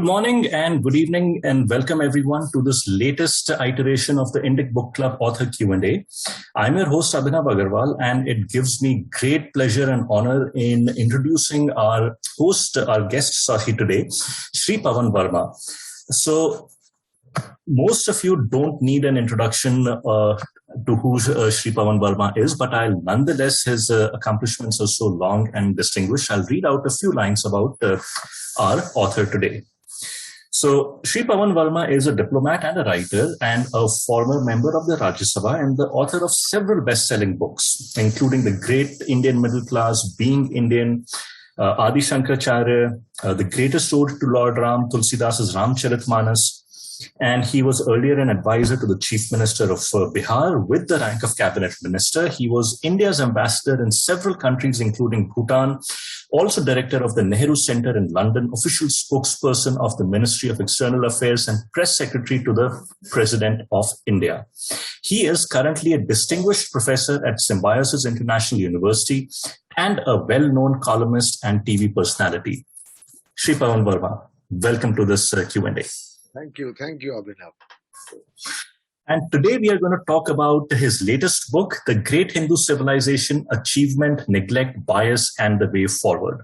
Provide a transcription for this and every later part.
Good morning and good evening and welcome everyone to this latest iteration of the Indic Book Club Author Q&A. I'm your host Abhinav Agarwal, and it gives me great pleasure and honor in introducing our host, our guest today, Shri Pavan Varma. So most of you don't need an introduction to who Shri Pavan Varma is, but nonetheless, his accomplishments are so long and distinguished. I'll read out a few lines about our author today. So, Shri Pavan Varma is a diplomat and a writer and a former member of the Rajya Sabha and the author of several best-selling books, including The Great Indian Middle Class, Being Indian, Adi Shankaracharya, The Greatest Ode to Lord Ram, Tulsidas' Ramcharitmanas, and he was earlier an advisor to the Chief Minister of Bihar with the rank of Cabinet Minister. He was India's ambassador in several countries, including Bhutan, also director of the Nehru Center in London, official spokesperson of the Ministry of External Affairs, and press secretary to the President of India. He is currently a distinguished professor at Symbiosis International University and a well-known columnist and TV personality. Shri Pavan Varma, welcome to this Q&A. Thank you, Abhinav. And today we are going to talk about his latest book, The Great Hindu Civilization, Achievement, Neglect, Bias, and the Way Forward.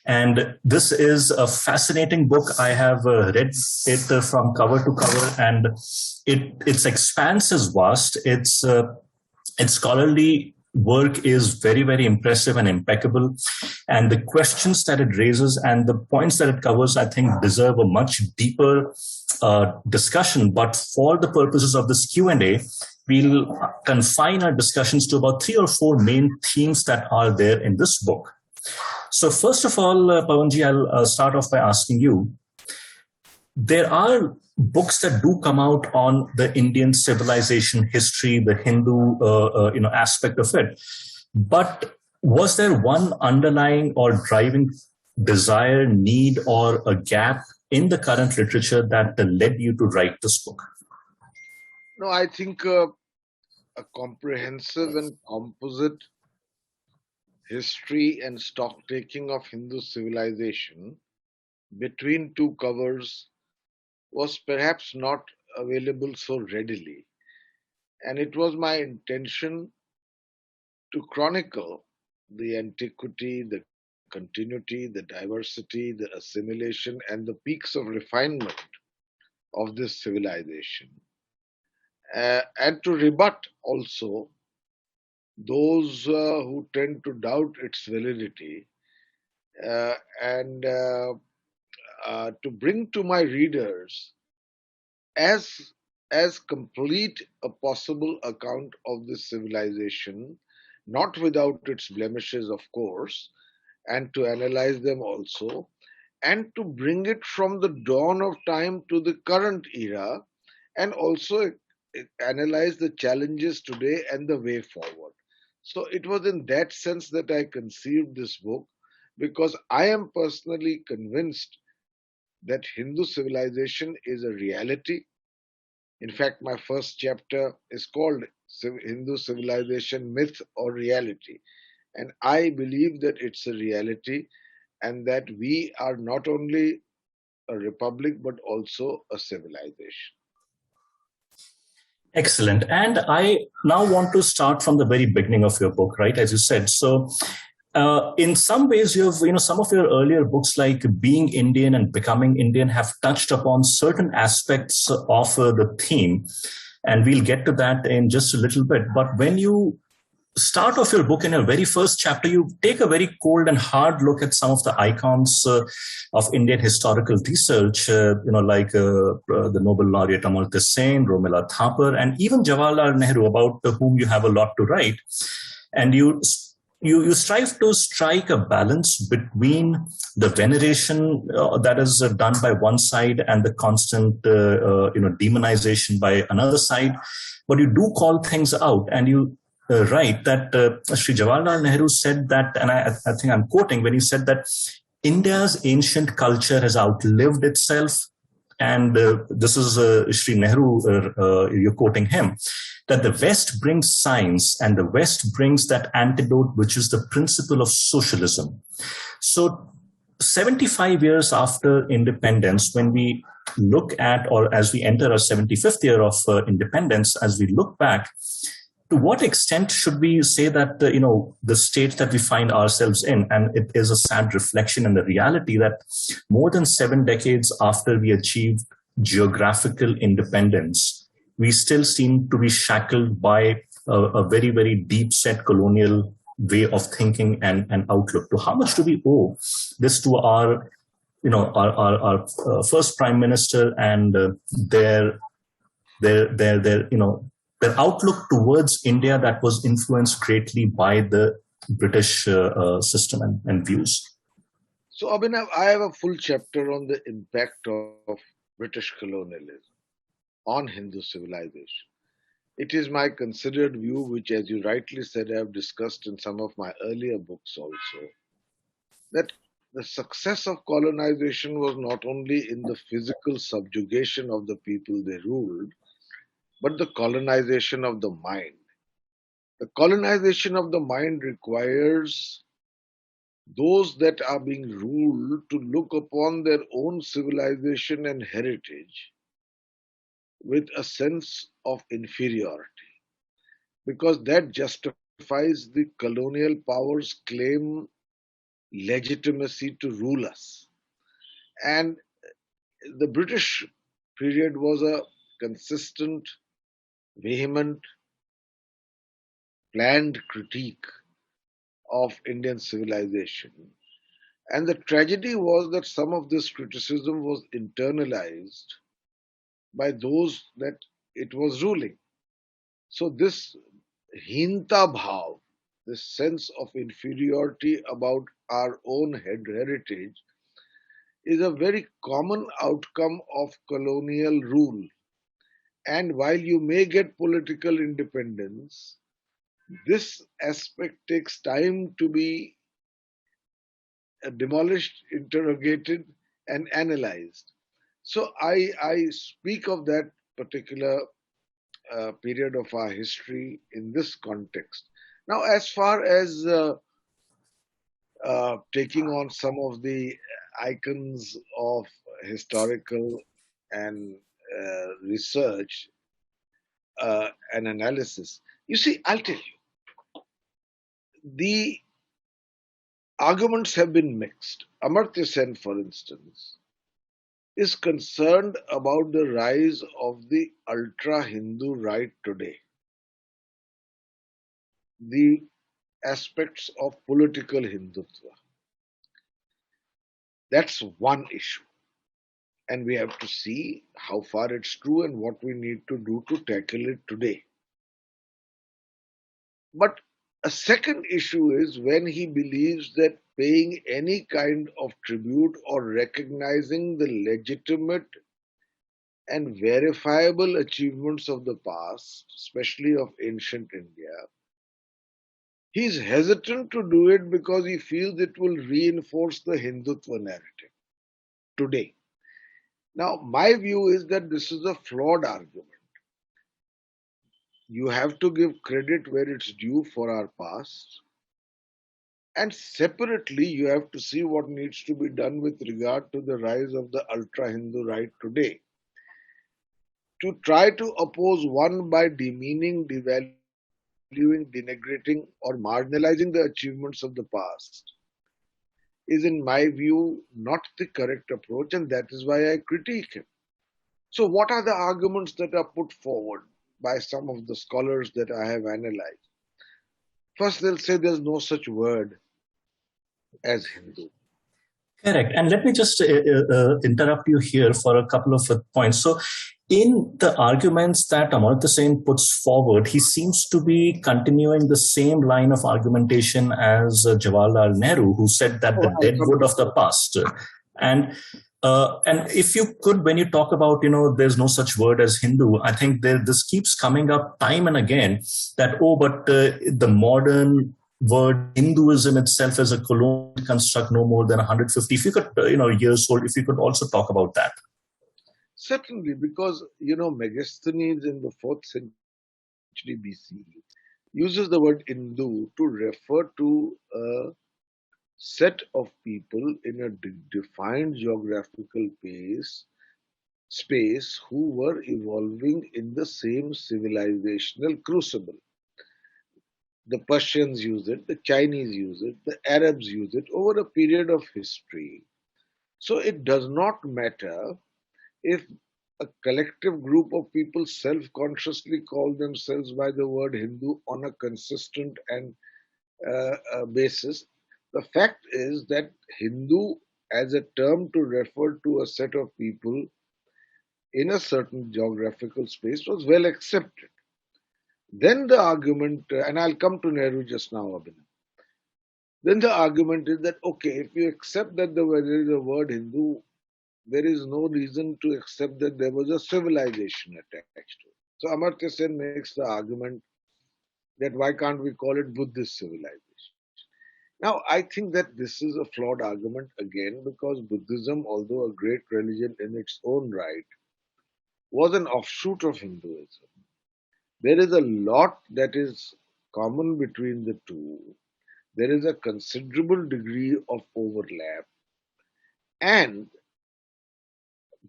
And this is a fascinating book. I have read it from cover to cover, and its expanse is vast. Its scholarly work is very, very impressive and impeccable. And the questions that it raises and the points that it covers, I think, deserve a much deeper discussion. But for the purposes of this Q&A, we'll confine our discussions to about 3 or 4 main themes that are there in this book. So first of all, Pavanji, I'll start off by asking you, there are books that do come out on the Indian civilization history, the Hindu aspect of it. But was there one underlying or driving desire, need, or a gap in the current literature that led you to write this book? No, I think a comprehensive and composite history and stock-taking of Hindu civilization between 2 covers was perhaps not available so readily. And it was my intention to chronicle the antiquity, the continuity, the diversity, the assimilation, and the peaks of refinement of this civilization. And to rebut also those who tend to doubt its validity, and to bring to my readers as complete a possible account of this civilization, not without its blemishes, of course, and to analyze them also, and to bring it from the dawn of time to the current era, and also analyze the challenges today and the way forward. So it was in that sense that I conceived this book, because I am personally convinced that Hindu civilization is a reality. In fact, my first chapter is called Hindu Civilization, Myth or Reality. And I believe that it's a reality, and that we are not only a republic, but also a civilization. Excellent. And I now want to start from the very beginning of your book, right? As you said. So in some ways, some of your earlier books like Being Indian and Becoming Indian have touched upon certain aspects of the theme. And we'll get to that in just a little bit. But when you start off your book in your very first chapter, you take a very cold and hard look at some of the icons of Indian historical research, like the Nobel laureate Amartya Sen, Romila Thapar, and even Jawaharlal Nehru, about whom you have a lot to write. And you strive to strike a balance between the veneration that is done by one side and the constant, demonization by another side. But you do call things out, and you write that Sri Jawaharlal Nehru said that, and I think I'm quoting, when he said that India's ancient culture has outlived itself. And this is Sri Nehru, you're quoting him, that the West brings science and the West brings that antidote, which is the principle of socialism. So 75 years after independence, when we look at, or as we enter our 75th year of independence, as we look back, to what extent should we say that the state that we find ourselves in, and it is a sad reflection in the reality that more than 7 decades after we achieved geographical independence, we still seem to be shackled by a very, very deep set colonial way of thinking and outlook. To how much do we owe this to our first prime minister and their outlook towards India that was influenced greatly by the British system and views? So, Abhinav, I have a full chapter on the impact of British colonialism on Hindu civilization. It is my considered view, which, as you rightly said, I have discussed in some of my earlier books also, that the success of colonization was not only in the physical subjugation of the people they ruled, but the colonization of the mind. The colonization of the mind requires those that are being ruled to look upon their own civilization and heritage with a sense of inferiority, because that justifies the colonial powers' claim legitimacy to rule us. And the British period was a consistent, vehement, planned critique of Indian civilization. And the tragedy was that some of this criticism was internalized by those that it was ruling. So this hinta bhav, this sense of inferiority about our own heritage, is a very common outcome of colonial rule. And while you may get political independence, this aspect takes time to be demolished, interrogated, and analyzed. So I speak of that particular period of our history in this context. Now, as far as taking on some of the icons of historical and research and analysis, you see, I'll tell you, the arguments have been mixed. Amartya Sen, for instance, is concerned about the rise of the ultra-Hindu right today, the aspects of political Hindutva. That's one issue. And we have to see how far it's true and what we need to do to tackle it today. But a second issue is when he believes that paying any kind of tribute or recognizing the legitimate and verifiable achievements of the past, especially of ancient India, he's hesitant to do it because he feels it will reinforce the Hindutva narrative today. Now, my view is that this is a flawed argument. You have to give credit where it's due for our past. And separately, you have to see what needs to be done with regard to the rise of the ultra Hindu right today. To try to oppose one by demeaning, devaluing, denigrating, or marginalizing the achievements of the past is, in my view, not the correct approach, and that is why I critique him. So, what are the arguments that are put forward by some of the scholars that I have analyzed? First, they'll say there's no such word as Hindu. Correct. And let me just interrupt you here for a couple of points. So, in the arguments that Amartya Sen puts forward, he seems to be continuing the same line of argumentation as Jawaharlal Nehru, who said that the deadwood of the past. And if you could, when you talk about, there's no such word as Hindu, I think this keeps coming up time and again that, but the modern word Hinduism itself as a colonial construct no more than 150, if you could, years old, if you could also talk about that. Certainly, because, Megasthenes in the 4th century BC uses the word Hindu to refer to a set of people in a defined geographical space who were evolving in the same civilizational crucible. The Persians use it, the Chinese use it, the Arabs use it over a period of history. So it does not matter if a collective group of people self consciously call themselves by the word Hindu on a consistent and basis. The fact is that Hindu, as a term to refer to a set of people in a certain geographical space, was well accepted. Then the argument, and I'll come to Nehru just now, Abhinav. Then the argument is that, okay, if you accept that there is a word Hindu, there is no reason to accept that there was a civilization attached to it. So Amartya Sen makes the argument that why can't we call it Buddhist civilization? Now, I think that this is a flawed argument again because Buddhism, although a great religion in its own right, was an offshoot of Hinduism. There is a lot that is common between the two. There is a considerable degree of overlap, and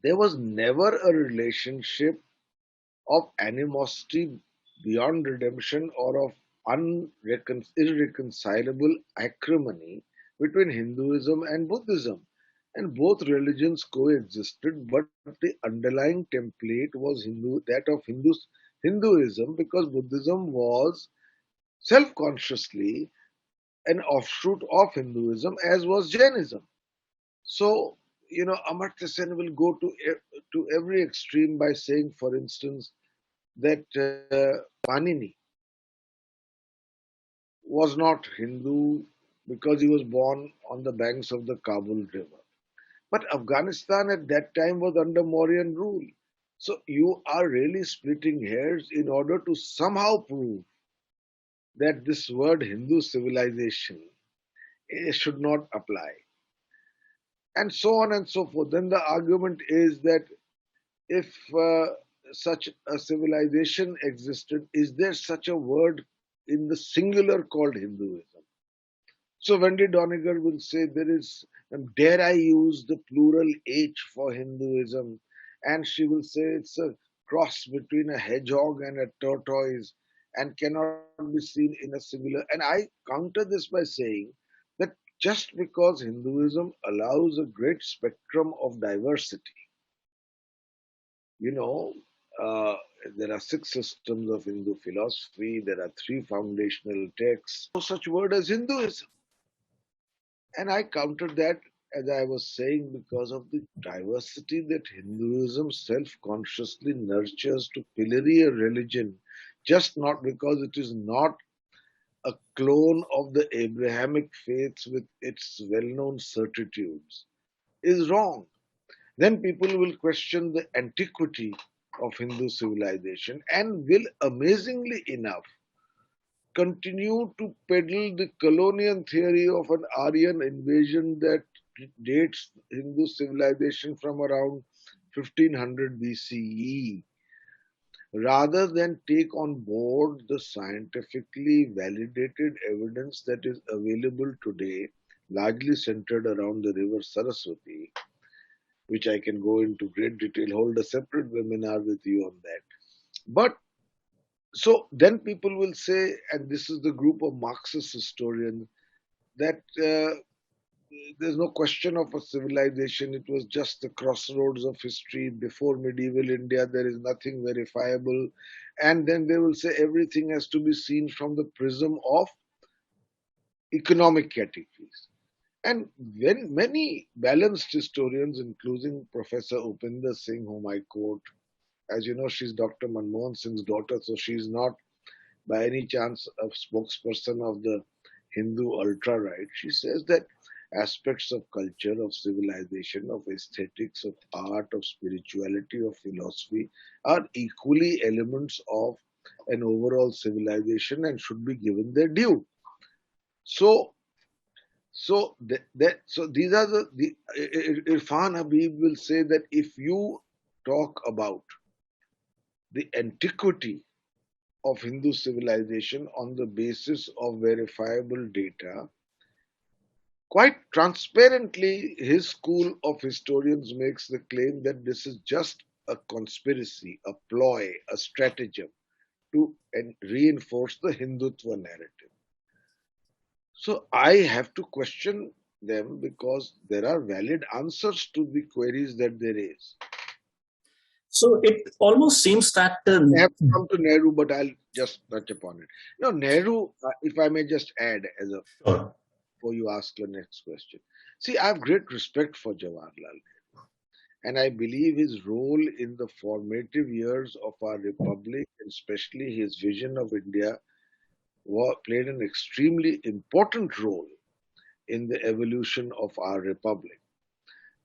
there was never a relationship of animosity beyond redemption or of irreconcilable acrimony between Hinduism and Buddhism. And both religions coexisted, but the underlying template was that of Hinduism, because Buddhism was self-consciously an offshoot of Hinduism, as was Jainism. So, Amartya Sen will go to every extreme by saying, for instance, that Panini was not Hindu because he was born on the banks of the Kabul River. But Afghanistan at that time was under Mauryan rule. So you are really splitting hairs in order to somehow prove that this word Hindu civilization should not apply. And so on and so forth. Then the argument is that if such a civilization existed, is there such a word in the singular called Hinduism? So Wendy Doniger will say there is, dare I use the plural H for Hinduism? And she will say it's a cross between a hedgehog and a tortoise and cannot be seen in a singular. And I counter this by saying that just because Hinduism allows a great spectrum of diversity, you know, uh, there are 6 systems of Hindu philosophy, there are 3 foundational texts, no such word as Hinduism. And I countered that, as I was saying, because of the diversity that Hinduism self consciously nurtures to pillory a religion, just not because it is not a clone of the Abrahamic faiths with its well known certitudes, is wrong. Then people will question the antiquity of Hindu civilization and will, amazingly enough, continue to peddle the colonial theory of an Aryan invasion that dates Hindu civilization from around 1500 BCE, rather than take on board the scientifically validated evidence that is available today, largely centered around the river Saraswati, which I can go into great detail, hold a separate webinar with you on that. But so then people will say, and this is the group of Marxist historians, that there's no question of a civilization. It was just the crossroads of history. Before medieval India, there is nothing verifiable. And then they will say everything has to be seen from the prism of economic categories. And when many balanced historians, including Professor Upinder Singh, whom I quote, as you know, she's Dr. Manmohan Singh's daughter, so she's not by any chance a spokesperson of the Hindu ultra right. She says that aspects of culture, of civilization, of aesthetics, of art, of spirituality, of philosophy are equally elements of an overall civilization and should be given their due. So, so these are the Irfan Habib will say that if you talk about the antiquity of Hindu civilization on the basis of verifiable data, Quite transparently, his school of historians makes the claim that this is just a conspiracy, a ploy, a stratagem to reinforce the Hindutva narrative. So I have to question them because there are valid answers to the queries that they raise. So it almost seems that I have to come to Nehru, but I'll just touch upon it. Nehru, if I may just add, sure. before you ask your next question. See, I have great respect for Jawaharlal, and I believe his role in the formative years of our republic, and especially his vision of India, played an extremely important role in the evolution of our republic.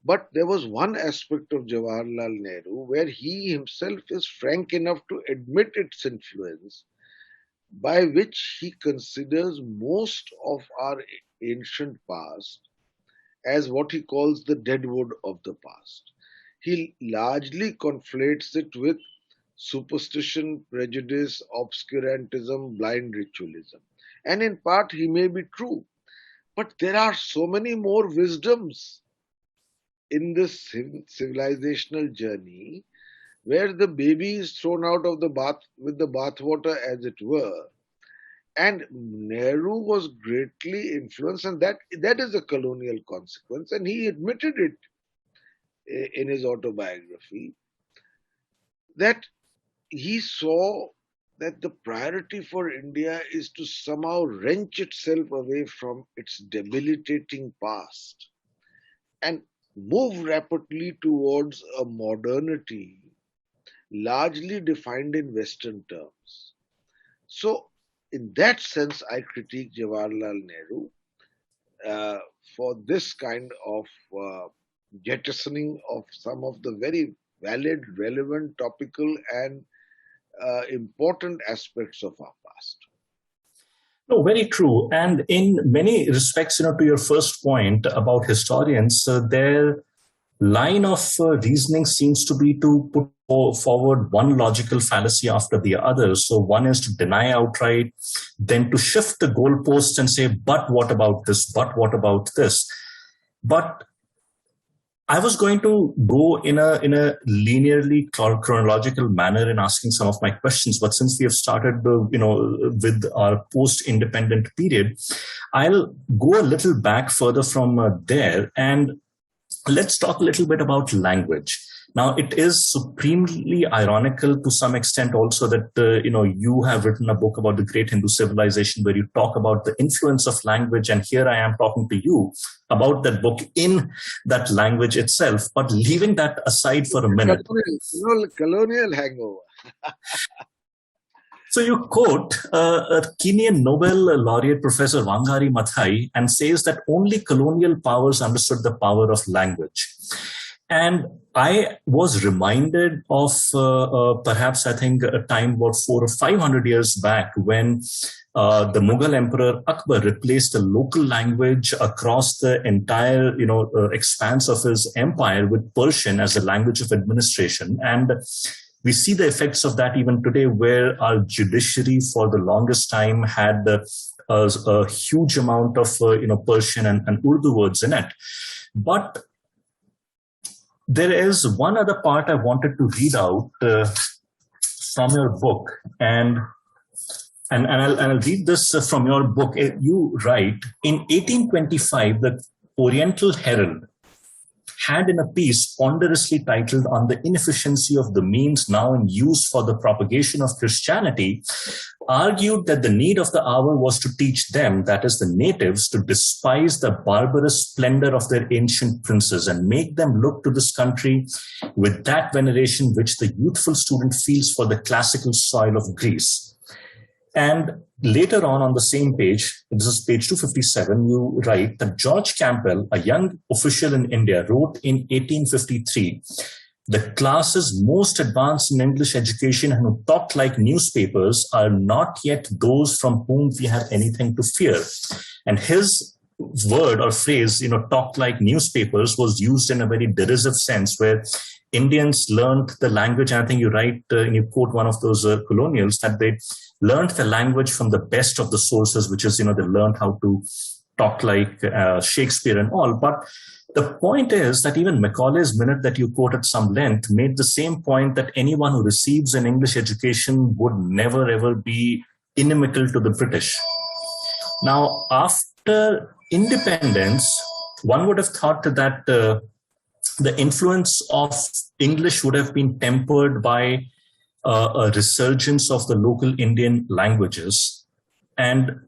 But there was one aspect of Jawaharlal Nehru where he himself is frank enough to admit its influence, by which he considers most of our ancient past as what he calls the deadwood of the past. He largely conflates it with superstition, prejudice, obscurantism, blind ritualism. And in part, he may be true. But there are so many more wisdoms in this civilizational journey where the baby is thrown out of the bath with the bathwater, as it were. And Nehru was greatly influenced, and that is a colonial consequence, and he admitted it in his autobiography, that he saw that the priority for India is to somehow wrench itself away from its debilitating past and move rapidly towards a modernity largely defined in Western terms. So, in that sense, I critique Jawaharlal Nehru for this kind of jettisoning of some of the very valid, relevant, topical, and important aspects of our past. No, very true. And in many respects, to your first point about historians, their line of reasoning seems to be to put forward one logical fallacy after the other. So one is to deny outright, then to shift the goalposts and say, but what about this? But what about this? But I was going to go in a linearly chronological manner in asking some of my questions, but since we have started, with our post-independent period, I'll go a little back further from there, and let's talk a little bit about language. Now, it is supremely ironical to some extent also that, you have written a book about the great Hindu civilization where you talk about the influence of language. And here I am talking to you about that book in that language itself. But leaving that aside for a minute. Colonial hangover. So you quote a Kenyan Nobel laureate, Professor Wangari Maathai, and says that only colonial powers understood the power of language. And I was reminded of perhaps, I think, a time about 400 or 500 years back when the Mughal Emperor Akbar replaced the local language across the entire, expanse of his empire with Persian as a language of administration. And we see the effects of that even today, where our judiciary for the longest time had a huge amount of, Persian and Urdu words in it. But there is one other part I wanted to read out from your book, and I'll read this from your book. You write, in 1825, the Oriental Herald had in a piece ponderously titled On the Inefficiency of the Means Now in Use for the Propagation of Christianity, argued that the need of the hour was to teach them, that is the natives, to despise the barbarous splendor of their ancient princes and make them look to this country with that veneration which the youthful student feels for the classical soil of Greece. And later on the same page, this is page 257, you write that George Campbell, a young official in India, wrote in 1853, the classes most advanced in English education and who talk like newspapers are not yet those from whom we have anything to fear. And his word or phrase, talk like newspapers, was used in a very derisive sense, where Indians learned the language. And I think you write, and you quote one of those colonials, that they learned the language from the best of the sources, which is, they learned how to talk like Shakespeare and all. But the point is that even Macaulay's minute that you quote at some length made the same point that anyone who receives an English education would never ever be inimical to the British. Now, after independence, one would have thought that the influence of English would have been tempered by a resurgence of the local Indian languages. And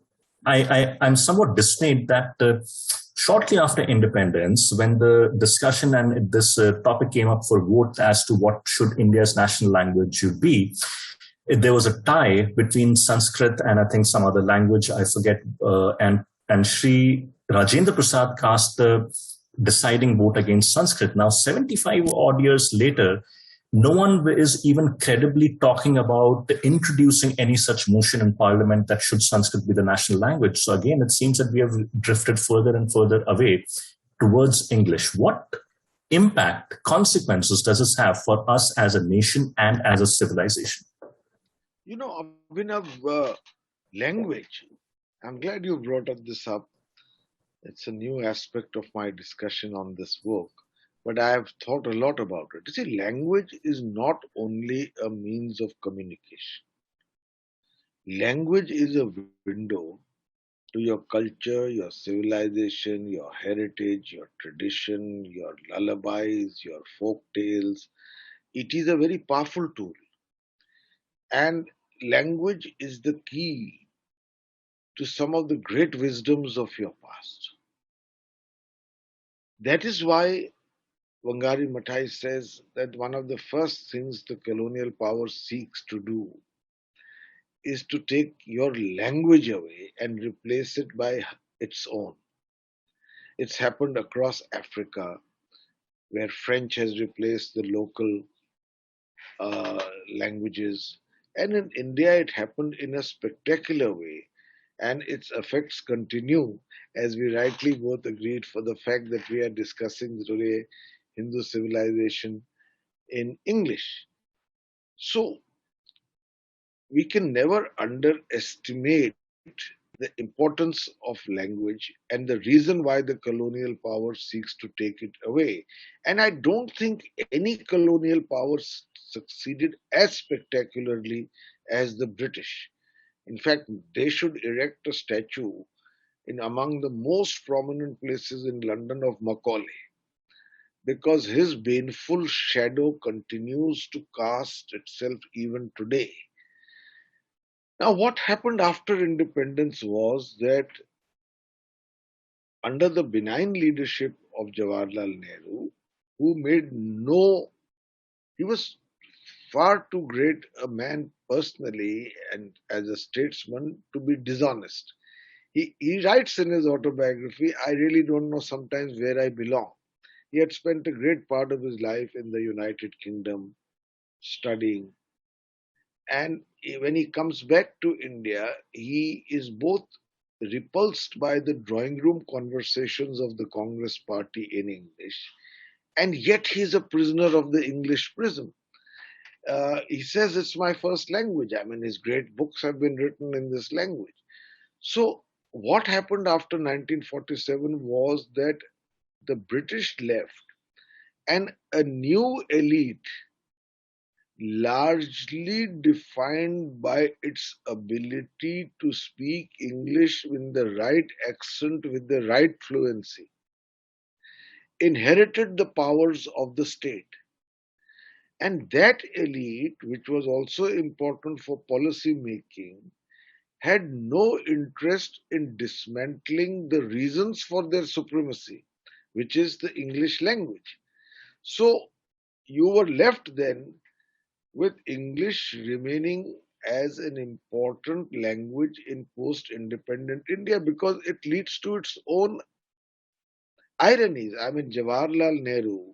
I'm somewhat dismayed that shortly after independence, when the discussion and this topic came up for vote as to what should India's national language should be, there was a tie between Sanskrit and I think some other language, I forget, and Sri Rajendra Prasad cast the deciding vote against Sanskrit. Now, 75 odd years later, no one is even credibly talking about introducing any such motion in parliament that should Sanskrit be the national language. So again, it seems that we have drifted further and further away towards English. What impact, consequences does this have for us as a nation and as a civilization? You know, Abhinav, language, I'm glad you brought this up. It's a new aspect of my discussion on this book, but I have thought a lot about it. You see, language is not only a means of communication. Language is a window to your culture, your civilization, your heritage, your tradition, your lullabies, your folk tales. It is a very powerful tool. And language is the key to some of the great wisdoms of your past. That is why Wangari Maathai says that one of the first things the colonial power seeks to do is to take your language away and replace it by its own. It's happened across Africa, where French has replaced the local languages. And in India, it happened in a spectacular way. And its effects continue, as we rightly both agreed, for the fact that we are discussing today Hindu civilization in English. So we can never underestimate the importance of language and the reason why the colonial power seeks to take it away. And I don't think any colonial power succeeded as spectacularly as the British. In fact, they should erect a statue in among the most prominent places in London of Macaulay, because his baneful shadow continues to cast itself even today. Now, what happened after independence was that under the benign leadership of Jawaharlal Nehru, who made no, he was far too great a man personally and as a statesman to be dishonest. He writes in his autobiography, I really don't know sometimes where I belong. He had spent a great part of his life in the United Kingdom studying. And when he comes back to India, he is both repulsed by the drawing room conversations of the Congress party in English, and yet he's a prisoner of the English prison. He says it's my first language. I mean, his great books have been written in this language. So, what happened after 1947 was that the British left and a new elite, largely defined by its ability to speak English with the right accent, with the right fluency, inherited the powers of the state. And that elite, which was also important for policy making, had no interest in dismantling the reasons for their supremacy, which is the English language. So you were left then with English remaining as an important language in post independent India because it leads to its own ironies. I mean, Jawaharlal Nehru,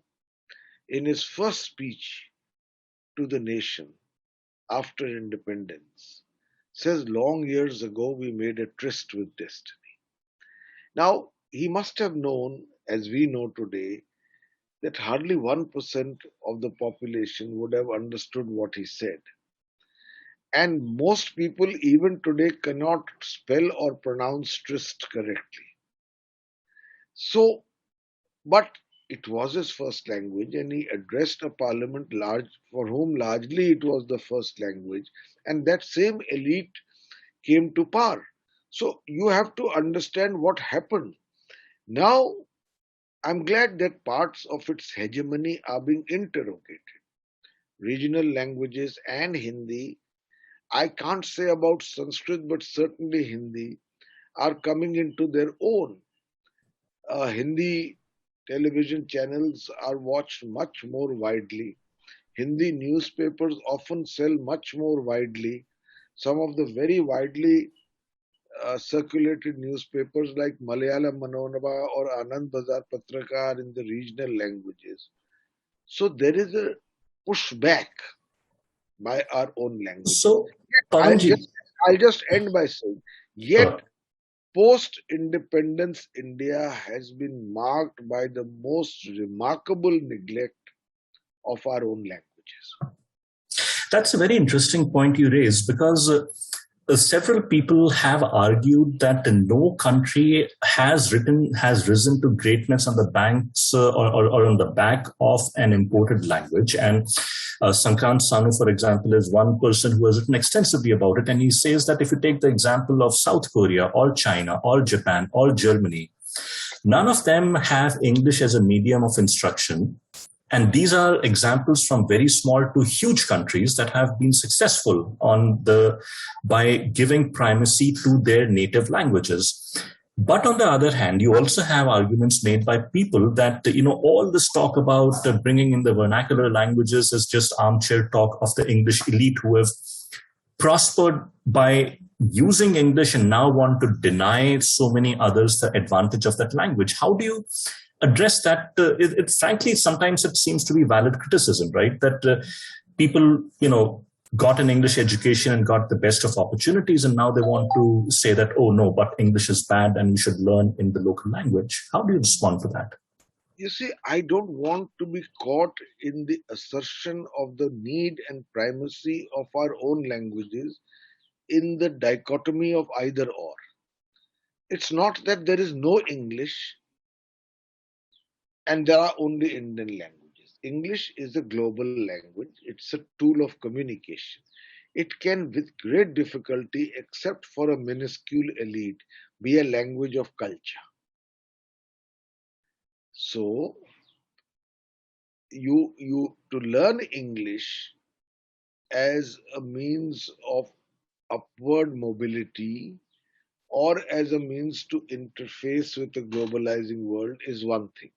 in his first speech to the nation after independence, says, long years ago we made a tryst with destiny. Now, he must have known, as we know today, that hardly 1% of the population would have understood what he said. And most people, even today, cannot spell or pronounce tryst correctly. So, but it was his first language, and he addressed a parliament for whom largely it was the first language, and that same elite came to power. So you have to understand what happened. Now, I'm glad that parts of its hegemony are being interrogated. Regional languages and Hindi, I can't say about Sanskrit, but certainly Hindi, are coming into their own. Hindi television channels are watched much more widely. Hindi newspapers often sell much more widely. Some of the very widely circulated newspapers like Malayalam Manonava or Anand Bazar Patrika are in the regional languages. So there is a pushback by our own languages. So, I'll Pavanji, just I'll just end by saying, sure. yet post independence India has been marked by the most remarkable neglect of our own languages. That's a very interesting point you raised because several people have argued that no country has risen to greatness on the banks or on the back of an imported language. And Sankrant Sanu, for example, is one person who has written extensively about it. And he says that if you take the example of South Korea or China or Japan or Germany, none of them have English as a medium of instruction. And these are examples from very small to huge countries that have been successful by giving primacy to their native languages. But on the other hand, you also have arguments made by people that, all this talk about bringing in the vernacular languages is just armchair talk of the English elite who have prospered by using English and now want to deny so many others the advantage of that language. How do you address that? Frankly, sometimes it seems to be valid criticism, right? That people, got an English education and got the best of opportunities, and now they want to say that, oh no, but English is bad and we should learn in the local language. How do you respond to that? You see, I don't want to be caught in the assertion of the need and primacy of our own languages in the dichotomy of either or. It's not that there is no English and there are only Indian languages. English is a global language, it's a tool of communication. It can, with great difficulty, except for a minuscule elite, be a language of culture. So, you to learn English as a means of upward mobility or as a means to interface with the globalizing world is one thing.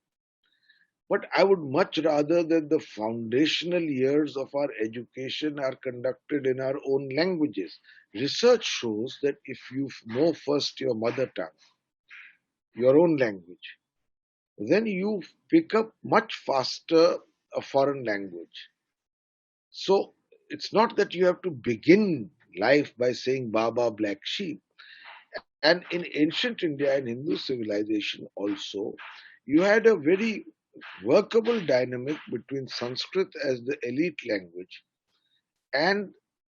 But I would much rather that the foundational years of our education are conducted in our own languages. Research shows that if you know first your mother tongue, your own language, then you pick up much faster a foreign language. So it's not that you have to begin life by saying Baba, black sheep. And in ancient India and Hindu civilization also, you had a very workable dynamic between Sanskrit as the elite language and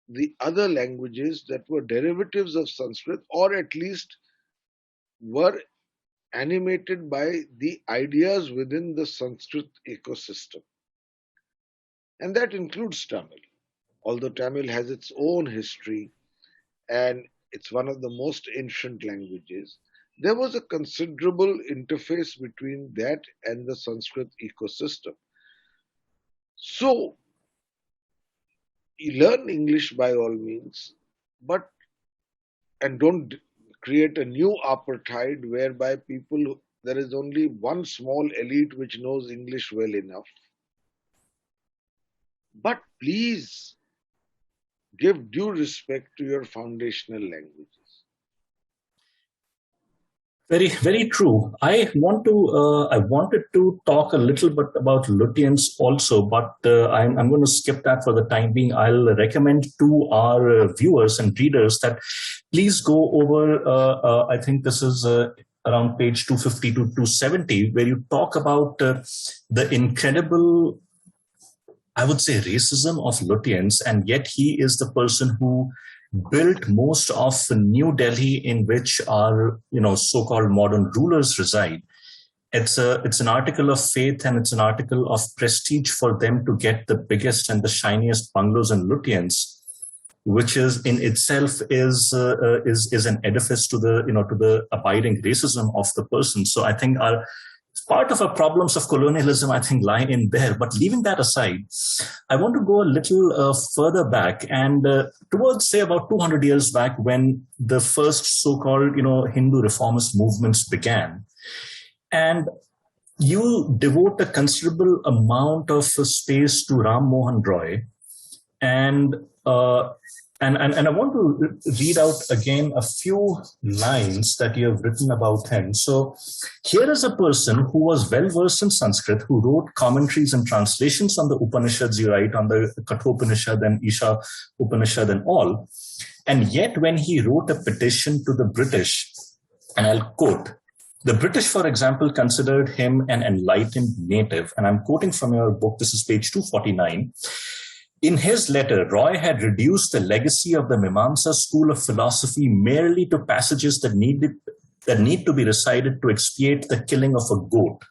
the other languages that were derivatives of Sanskrit, or at least were animated by the ideas within the Sanskrit ecosystem. And that includes Tamil. Although Tamil has its own history and it's one of the most ancient languages, there was a considerable interface between that and the Sanskrit ecosystem. So, you learn English by all means, but and don't create a new apartheid whereby there is only one small elite which knows English well enough. But please give due respect to your foundational languages. Very, very true. I wanted to talk a little bit about Lutyens also, but I'm going to skip that for the time being. I'll recommend to our viewers and readers that please go over, I think this is around page 250 to 270, where you talk about the incredible, I would say, racism of Lutyens, and yet he is the person who built most of New Delhi, in which our so-called modern rulers reside. it's an article of faith, and it's an article of prestige for them to get the biggest and the shiniest bungalows and lutyens, which is in itself is an edifice to the to the abiding racism of the person. So I think our part of our problems of colonialism, I think, lie in there. But leaving that aside, I want to go a little further back and towards, say, about 200 years back, when the first so-called Hindu reformist movements began. And you devote a considerable amount of space to Ram Mohan Roy, and and I want to read out again a few lines that you have written about him. So here is a person who was well versed in Sanskrit, who wrote commentaries and translations on the Upanishads, you write, on the Kathopanishad and Isha Upanishad and all. And yet when he wrote a petition to the British, and I'll quote, the British, for example, considered him an enlightened native. And I'm quoting from your book, this is page 249. In his letter, Roy had reduced the legacy of the Mimamsa school of philosophy merely to passages that need to be recited to expiate the killing of a goat.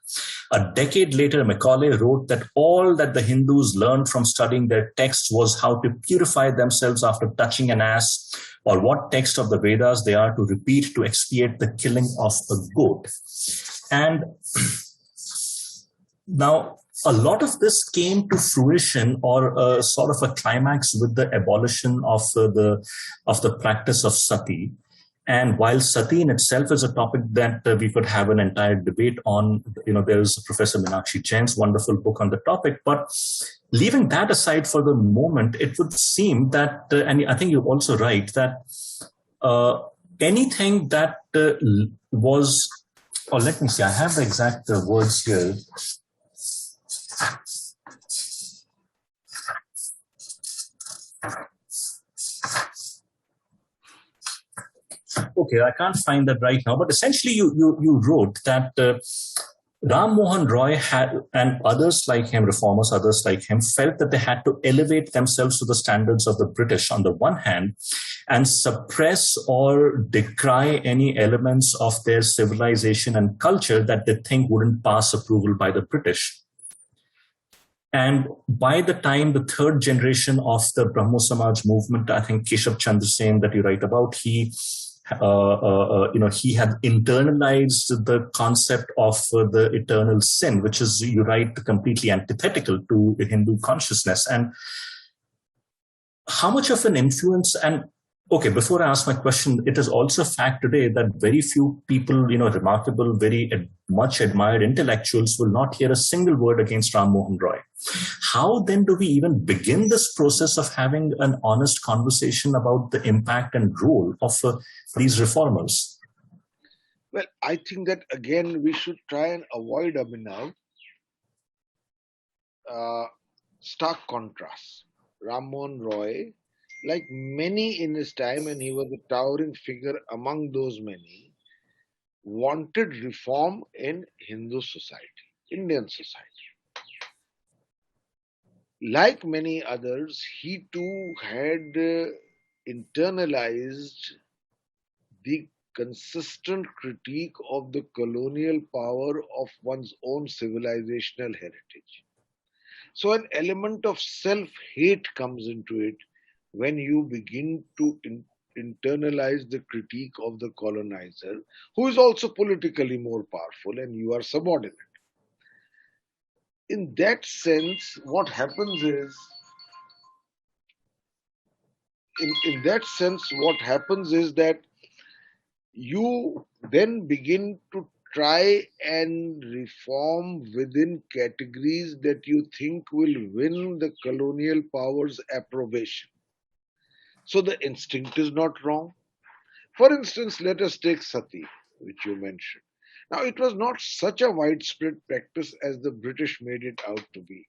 A decade later, Macaulay wrote that all that the Hindus learned from studying their texts was how to purify themselves after touching an ass, or what text of the Vedas they are to repeat to expiate the killing of a goat. And now, a lot of this came to fruition, or sort of a climax, with the abolition of the practice of sati. And while sati in itself is a topic that we could have an entire debate on, there's Professor Meenakshi Jain's wonderful book on the topic. But leaving that aside for the moment, it would seem that, and I think you also write that anything that was, or let me see, I have the exact words here. Okay, I can't find that right now, but essentially you wrote that Ram Mohan Roy had, and others like him, reformers, others like him, felt that they had to elevate themselves to the standards of the British on the one hand, and suppress or decry any elements of their civilization and culture that they think wouldn't pass approval by the British. And by the time the third generation of the Brahmo Samaj movement, I think Keshav Chandra Sen that you write about, he had internalized the concept of the eternal sin, which is, you write, completely antithetical to Hindu consciousness. And how much of an influence, and okay, before I ask my question, it is also a fact today that very few people, remarkable, very much admired intellectuals will not hear a single word against Ram Mohan Roy. How then do we even begin this process of having an honest conversation about the impact and role of these reformers? Well, I think that again we should try and avoid, Abhinav, stark contrast. Ram Mohan Roy, like many in his time, and he was a towering figure among those many, wanted reform in Hindu society, Indian society. Like many others, he too had internalized the consistent critique of the colonial power of one's own civilizational heritage. So an element of self-hate comes into it when you begin to internalize the critique of the colonizer, who is also politically more powerful, and you are subordinate. In that sense, what happens is, that you then begin to try and reform within categories that you think will win the colonial power's approbation. So the instinct is not wrong. For instance, let us take sati, which you mentioned. Now, it was not such a widespread practice as the British made it out to be.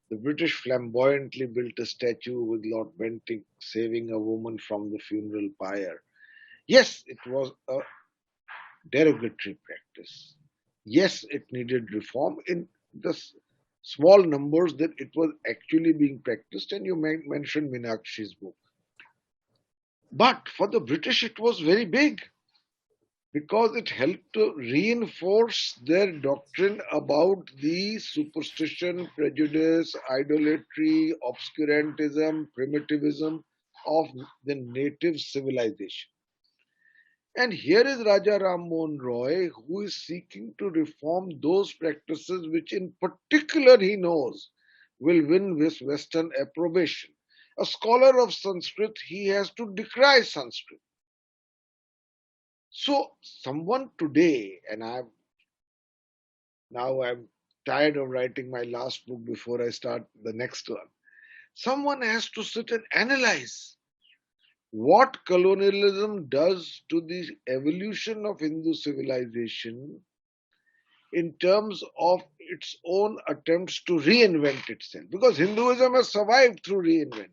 The British flamboyantly built a statue with Lord Bentinck saving a woman from the funeral pyre. Yes, it was a derogatory practice. Yes, it needed reform in the small numbers that it was actually being practiced, and you mentioned Meenakshi's book. But for the British, it was very big. because it helped to reinforce their doctrine about the superstition, prejudice, idolatry, obscurantism, primitivism of the native civilization. And here is Raja Ram Mohan Roy, who is seeking to reform those practices which, in particular, he knows will win this Western approbation. A scholar of Sanskrit, he has to decry Sanskrit. So, someone today, and I'm tired of writing my last book before I start the next one. Someone has to sit and analyze what colonialism does to the evolution of Hindu civilization in terms of its own attempts to reinvent itself. Because Hinduism has survived through reinvention.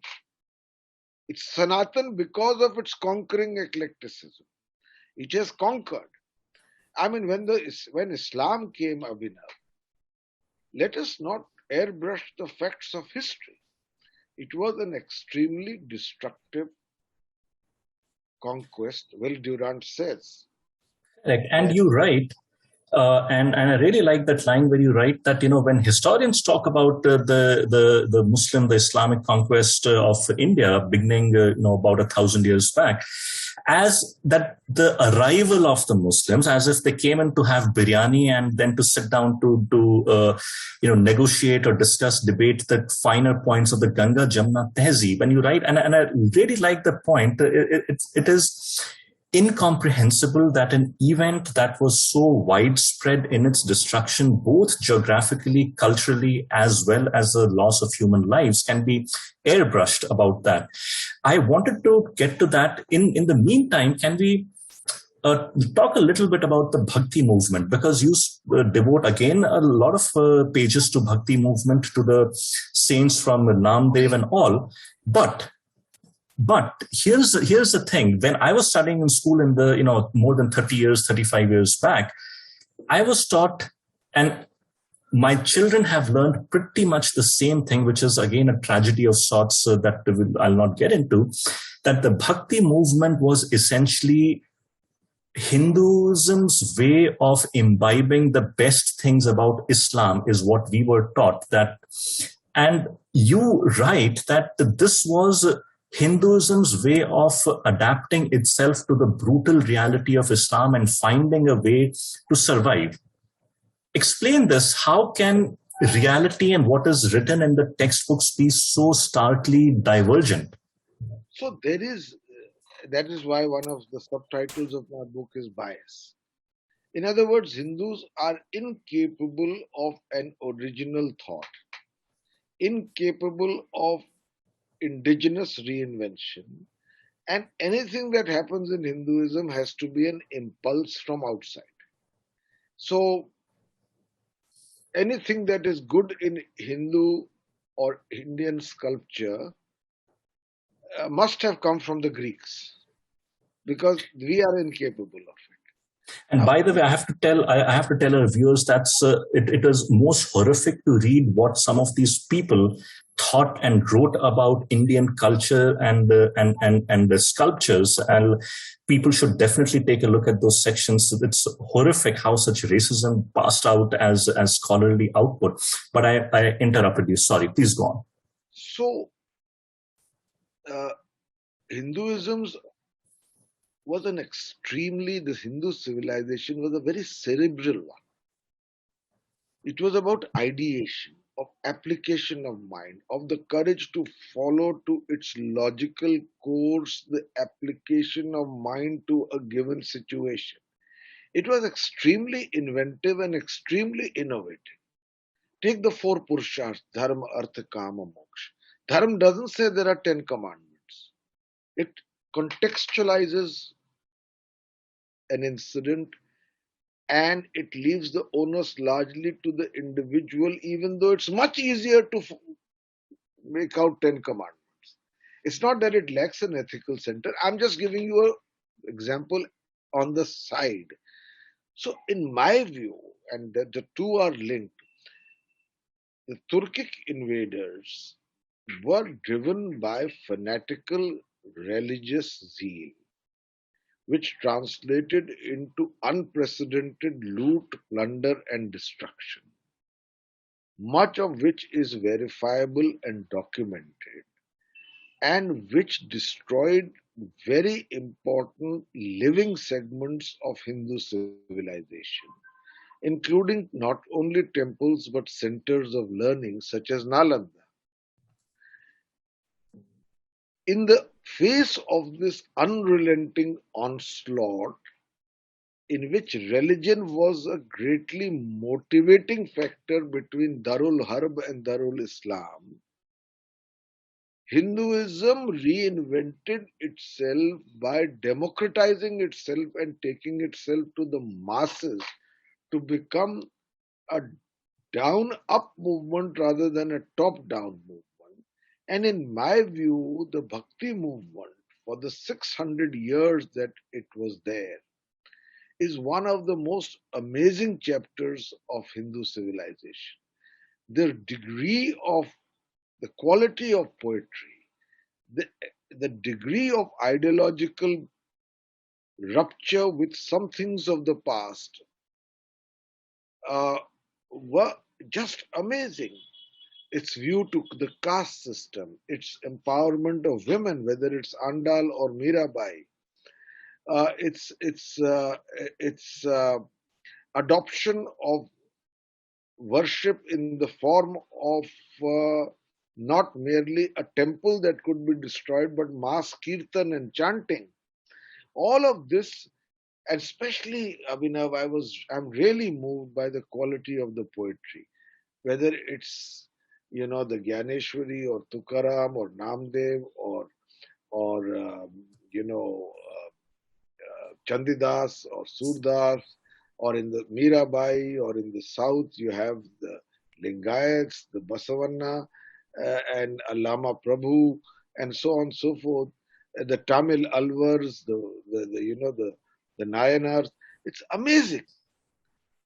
It's Sanatan because of its conquering eclecticism. It has conquered. I mean, when Islam came, Abhinav, let us not airbrush the facts of history. It was an extremely destructive conquest. Well, Durant says Correct. And that. you write, and I really like that line where you write that, when historians talk about the Muslim, the Islamic conquest of India beginning, about 1,000 years back, as that the arrival of the Muslims, as if they came in to have biryani and then to sit down to negotiate or discuss, debate the finer points of the Ganga Jamna Tehzeeb. And you write, and I really like the point. It is incomprehensible that an event that was so widespread in its destruction, both geographically, culturally, as well as the loss of human lives, can be airbrushed about that. I wanted to get to that. In the meantime, can we talk a little bit about the Bhakti movement? Because you devote again a lot of pages to Bhakti movement, to the saints from Namdev and all. But here's the thing. When I was studying in school in the more than 30 years, 35 years back, I was taught, and my children have learned pretty much the same thing, which is again a tragedy of sorts that I'll not get into, that the Bhakti movement was essentially Hinduism's way of imbibing the best things about Islam, is what we were taught. And you write that this was Hinduism's way of adapting itself to the brutal reality of Islam and finding a way to survive. Explain this. How can reality and what is written in the textbooks be so starkly divergent? So that is why one of the subtitles of my book is bias. In other words, Hindus are incapable of an original thought, incapable of indigenous reinvention, and anything that happens in Hinduism has to be an impulse from outside. So anything that is good in Hindu or Indian sculpture must have come from the Greeks, because we are incapable of it. And Now, by the way, I have to tell our viewers it is most horrific to read what some of these people thought and wrote about Indian culture and the sculptures. And people should definitely take a look at those sections. It's horrific how such racism passed out as scholarly output. But I interrupted you. Sorry. Please go on. So Hinduism's this Hindu civilization was a very cerebral one. It was about ideation, of application of mind, of the courage to follow to its logical course the application of mind to a given situation. It was extremely inventive and extremely innovative. Take the four Purushas, Dharma, Artha, Kama, Moksha. Dharma doesn't say there are 10 commandments. It contextualizes an incident and it leaves the onus largely to the individual, even though it's much easier to make out 10 commandments. It's not that it lacks an ethical center. I'm just giving you an example on the side. So, in my view, and the two are linked, the Turkic invaders were driven by fanatical religious zeal, which translated into unprecedented loot, plunder, and destruction, much of which is verifiable and documented, and which destroyed very important living segments of Hindu civilization, including not only temples but centers of learning such as Nalanda. In the face of this unrelenting onslaught, in which religion was a greatly motivating factor between Darul Harb and Darul Islam, Hinduism reinvented itself by democratizing itself and taking itself to the masses to become a down up movement rather than a top down movement. And in my view, the Bhakti movement, for the 600 years that it was there, is one of the most amazing chapters of Hindu civilization. The degree of the quality of poetry, the, the degree of ideological rupture with some things of the past were just amazing. Its view to the caste system, its empowerment of women, whether it's Andal or Mirabai, its adoption of worship in the form of not merely a temple that could be destroyed, but mass kirtan and chanting. All of this, and especially Abhinav, I'm really moved by the quality of the poetry, whether it's the Gyaneshwari or Tukaram or Namdev or Chandidas or Surdas, or in the Mirabai, or in the south you have the Lingayats, the Basavanna, and Allama Prabhu, and so on and so forth. The Tamil Alvars, the Nayanars. It's amazing,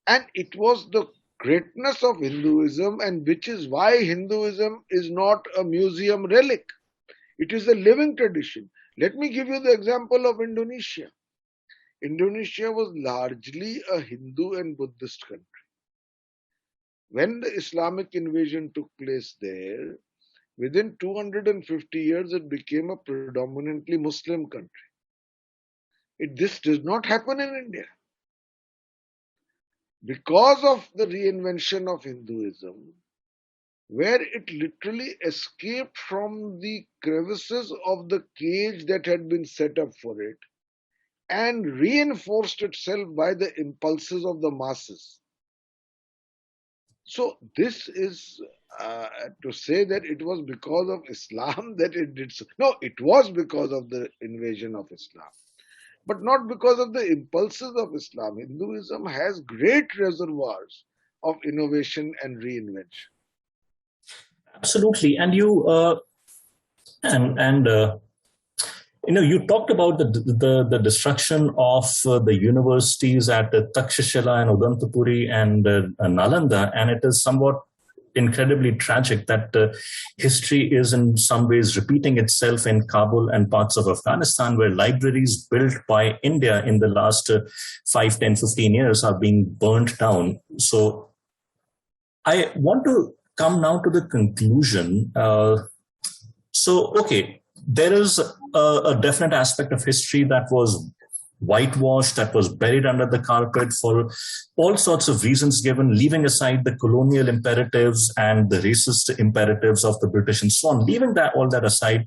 and it was the greatness of Hinduism, and which is why Hinduism is not a museum relic. It is a living tradition. Let me give you the example of Indonesia. Indonesia was largely a Hindu and Buddhist country. When the Islamic invasion took place there, within 250 years, it became a predominantly Muslim country. This does not happen in India. Because of the reinvention of Hinduism, where it literally escaped from the crevices of the cage that had been set up for it and reinforced itself by the impulses of the masses. So this is to say that it was because of Islam that it did so. No, it was because of the invasion of Islam, but not because of the impulses of Islam. Hinduism has great reservoirs of innovation and reinvention. Absolutely, and you talked about the destruction of the universities at Takshashila and Udantapuri and Nalanda, and it is somewhat incredibly tragic that history is in some ways repeating itself in Kabul and parts of Afghanistan, where libraries built by India in the last 5, 10, 15 years are being burnt down. So I want to come now to the conclusion. Okay, there is a definite aspect of history that was whitewashed, that was buried under the carpet for all sorts of reasons given, leaving aside the colonial imperatives and the racist imperatives of the British and so on. Leaving all that aside,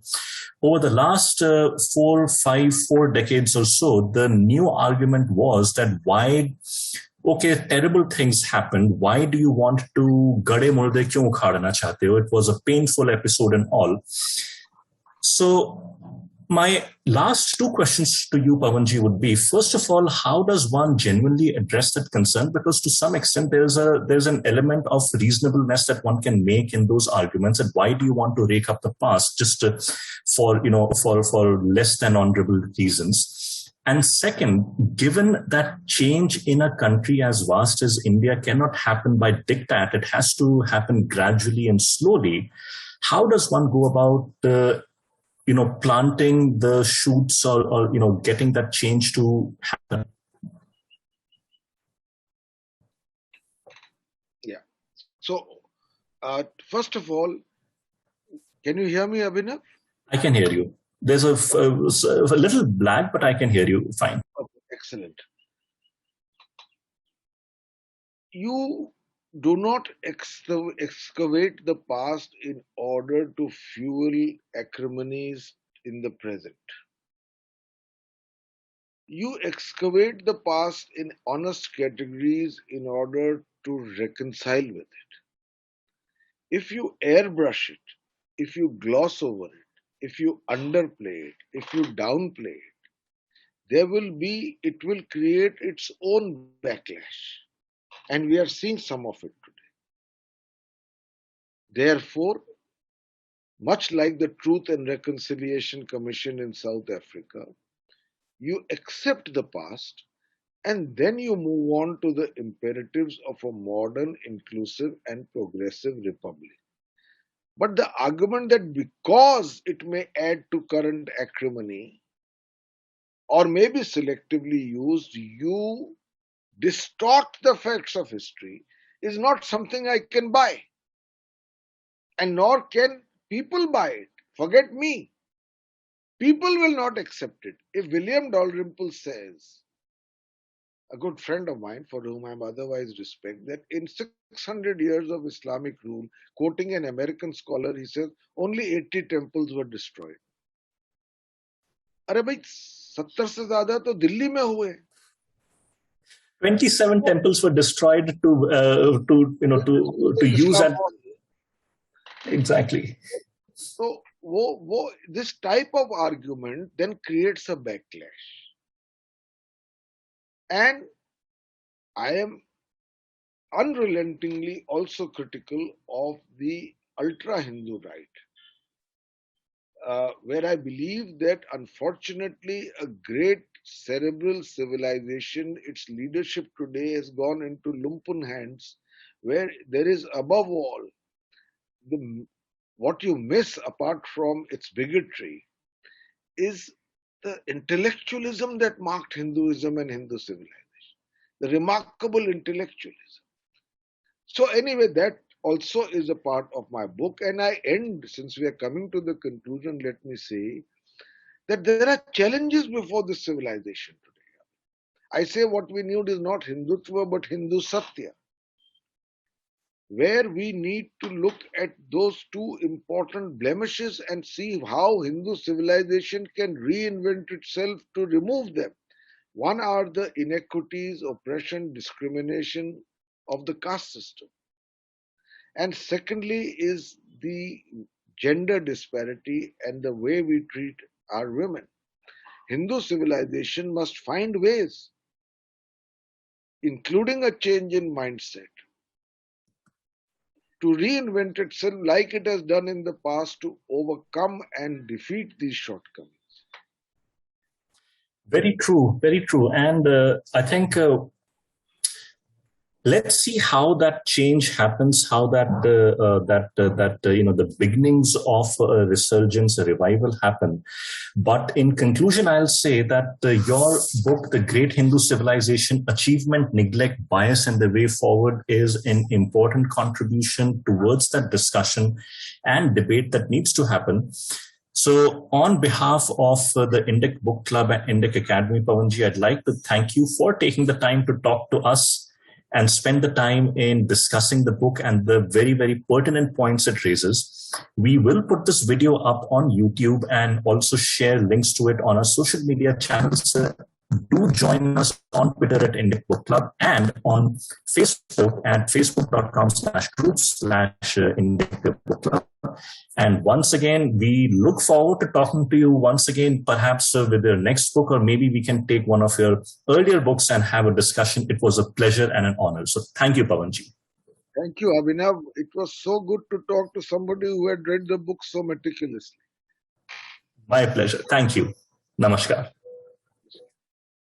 over the last 4 decades or so, the new argument was that terrible things happened. Why do you want to gade murde kyun ukhadna chahte ho? It was a painful episode and all. So my last 2 questions to you, Pavanji, would be, first of all, how does one genuinely address that concern? Because to some extent, there's an element of reasonableness that one can make in those arguments. And why do you want to rake up the past just for less than honorable reasons? And second, given that change in a country as vast as India cannot happen by diktat, it has to happen gradually and slowly. How does one go about planting the shoots or getting that change to happen? Yeah. So, first of all, can you hear me, Abhinav? I can hear you. There's a little black, but I can hear you fine. Okay, excellent. You do not excavate the past in order to fuel acrimonies in the present. You excavate the past in honest categories in order to reconcile with it. If you airbrush it, if you gloss over it, if you underplay it, if you downplay it, it will create its own backlash. And we are seeing some of it today. Therefore, much like the Truth and Reconciliation Commission in South Africa, you accept the past and then you move on to the imperatives of a modern, inclusive, and progressive republic. But the argument that because it may add to current acrimony or may be selectively used, you distort the facts of history is not something I can buy. And nor can people buy it. Forget me. People will not accept it. If William Dalrymple says, a good friend of mine for whom I otherwise respect, that in 600 years of Islamic rule, quoting an American scholar, he says only 80 temples were destroyed. अरे भाई 70 से ज्यादा तो दिल्ली में हुए. 27 temples were destroyed to use that. Exactly. So this type of argument then creates a backlash. And I am unrelentingly also critical of the ultra-Hindu right, where I believe that unfortunately a great cerebral civilization, its leadership today has gone into lumpen hands, where there is above all, what you miss apart from its bigotry is the intellectualism that marked Hinduism and Hindu civilization, the remarkable intellectualism. So anyway, that also is a part of my book. And I end, since we are coming to the conclusion, let me say that there are challenges before this civilization today. I say what we need is not Hindutva, but Hindu Satya, where we need to look at those two important blemishes and see how Hindu civilization can reinvent itself to remove them. One are the inequities, oppression, discrimination of the caste system. And secondly is the gender disparity and the way we treat our women. Hindu civilization must find ways, including a change in mindset, to reinvent itself like it has done in the past to overcome and defeat these shortcomings. Very true, very true. And I think let's see how that change happens, how the beginnings of a resurgence, a revival happen. But in conclusion, I'll say that your book, The Great Hindu Civilization, Achievement, Neglect, Bias, and the Way Forward, is an important contribution towards that discussion and debate that needs to happen. So on behalf of the Indic Book Club and Indic Academy, Pavanji, I'd like to thank you for taking the time to talk to us and spend the time in discussing the book and the very, very pertinent points it raises. We will put this video up on YouTube and also share links to it on our social media channels. Do join us on Twitter at Indic Book Club and on Facebook at facebook.com/groups/Indic Book Club. And once again, we look forward to talking to you once again, perhaps with your next book, or maybe we can take one of your earlier books and have a discussion. It was a pleasure and an honor. So thank you, Pavanji. Thank you, Abhinav. It was so good to talk to somebody who had read the book so meticulously. My pleasure. Thank you. Namaskar.